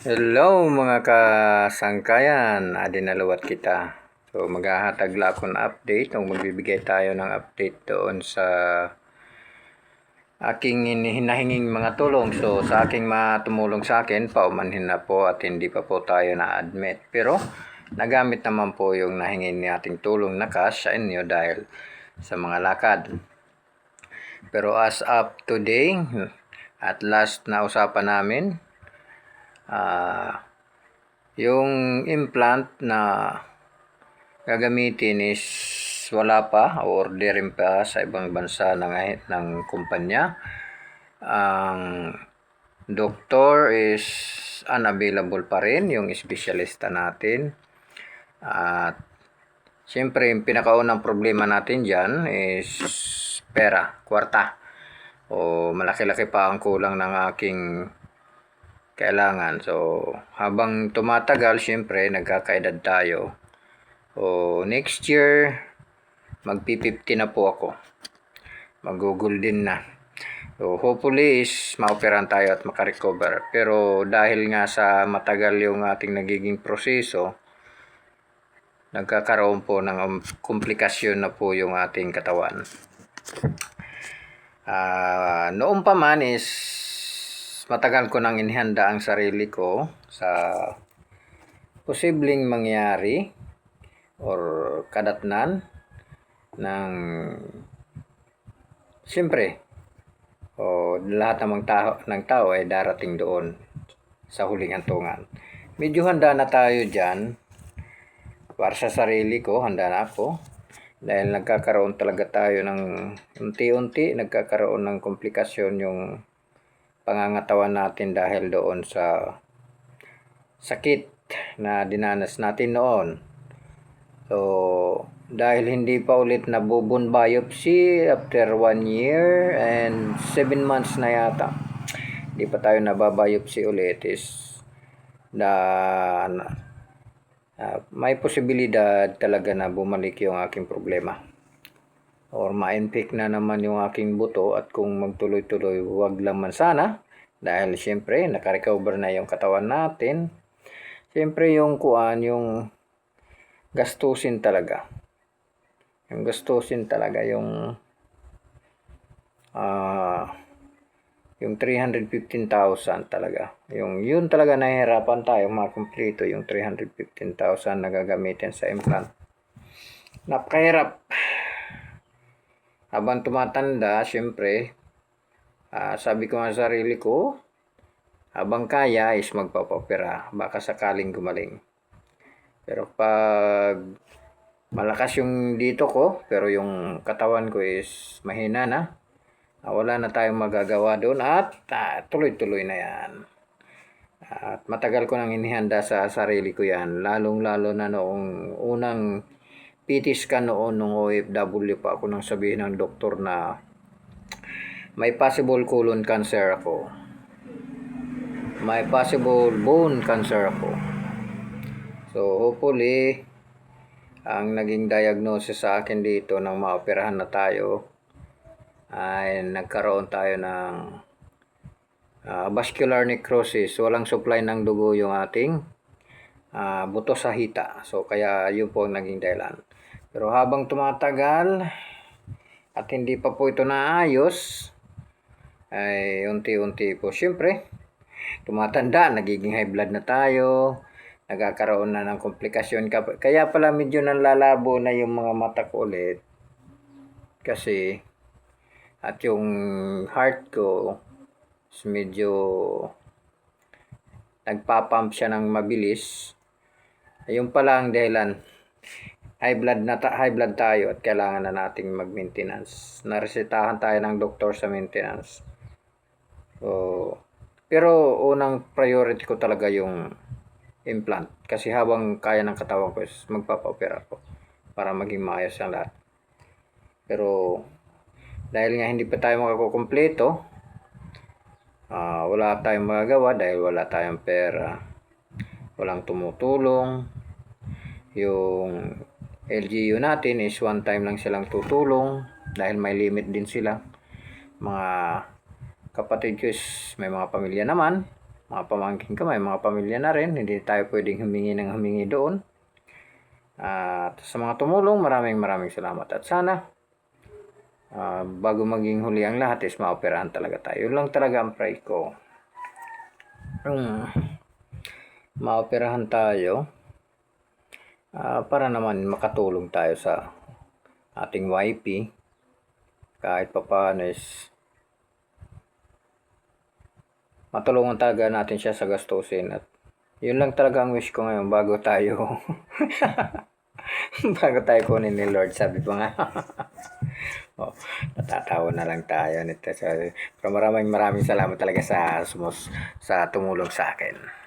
Hello mga kasangkayan, adinalawat kita. So maghahatag lang ako ng update o magbibigay tayo ng update doon sa aking hinahinging mga tulong. So sa aking matumulong sa akin, paumanhin na po at hindi pa po tayo na-admit. Pero nagamit naman po yung nahingin nating tulong na cash sa inyo dahil sa mga lakad. Pero as up today, at last na usapan namin, yung implant na gagamitin is wala pa, orderin pa sa ibang bansa ng kumpanya. Ang doktor is unavailable pa rin, yung espesyalista natin. At siyempre, yung pinakaunang problema natin dyan is pera, kwarta. O malaki-laki pa ang kulang ng aking kailangan. So, habang tumatagal, syempre, nagkakaedad tayo. O, next year, magpi-50 na po ako. Magugol din na. So, hopefully is maoperahan tayo at makarecover. Pero dahil nga sa matagal yung ating nagiging proseso, nagkakaroon po ng komplikasyon na po yung ating katawan. Noong pa man is matagal ko nang inihanda ang sarili ko sa posibleng mangyari or kadatnan ng siyempre lahat ng tao ay darating doon sa huling hantungan. Medyo handa na tayo dyan. Para sa sarili ko, handa na ako. Dahil nagkakaroon talaga tayo ng unti-unti, nagkakaroon ng komplikasyon yung pangangatawan natin dahil doon sa sakit na dinanas natin noon. So, dahil hindi pa ulit nabubon biopsy after 1 year and 7 months na yata, hindi pa tayo nababiopsy ulit is may posibilidad talaga na bumalik yung aking problema or ma-infect na naman yung aking buto. At kung magtuloy-tuloy, wag lang man sana, dahil siyempre nakarecover na yung katawan natin. Siyempre yung gastusin talaga, yung 315,000 talaga. Yun talaga nahihirapan tayo makumpleto yung 315,000 na gagamitin sa implant. Napakahirap. Habang tumatanda, siyempre, sabi ko nga sa sarili ko, habang kaya is magpapopera, baka sakaling gumaling. Pero pag malakas yung dito ko, pero yung katawan ko is mahina na, wala na tayong magagawa doon at tuloy-tuloy na yan. At matagal ko nang inihanda sa sarili ko yan, lalong-lalo na noong unang PT scan noon nung OFW pa ako nang sabihin ng doktor na may possible colon cancer ako. May possible bone cancer ako. So hopefully, ang naging diagnosis sa akin dito nang maoperahan na tayo ay nagkaroon tayo ng vascular necrosis. Walang supply ng dugo yung ating buto sa hita. So kaya yun po ang naging dahilan. Pero habang tumatagal at hindi pa po ito naayos, ay unti-unti po siyempre tumatanda, nagiging high blood na tayo, nagkakaroon na ng komplikasyon. Kaya pala medyo nanlalabo na yung mga mata ko ulit. Kasi at yung heart ko medyo nagpapump siya ng mabilis. Ayun pala ang dahilan. High blood tayo at kailangan na nating mag-maintenance. Naresetahan tayo ng doktor sa maintenance. So, pero unang priority ko talaga yung implant. Kasi habang kaya ng katawan ko is magpapa-opera ko para maging maayos ang lahat. Pero dahil nga hindi pa tayo makakumpleto, wala tayong magagawa dahil wala tayong pera. Walang tumutulong. Yung LGU natin is one time lang silang tutulong dahil may limit din sila. Mga kapatid ko is may mga pamilya naman, mga pamangkin ko, may mga pamilya na rin, hindi tayo pwedeng humingi doon. At sa mga tumulong, maraming salamat. At sana, bago maging huli ang lahat is maoperahan talaga tayo. Yun lang talaga ang pray ko. Maoperahan tayo para naman makatulong tayo sa ating YP. Kahit papaano is matulungan talaga natin siya sa gastusin. At yun lang talaga ang wish ko ngayon bago tayo bago tayo kunin ni Lord. Sabi pa nga natatawa na lang tayo nito. Pero maraming salamat talaga sa tumulong sa akin.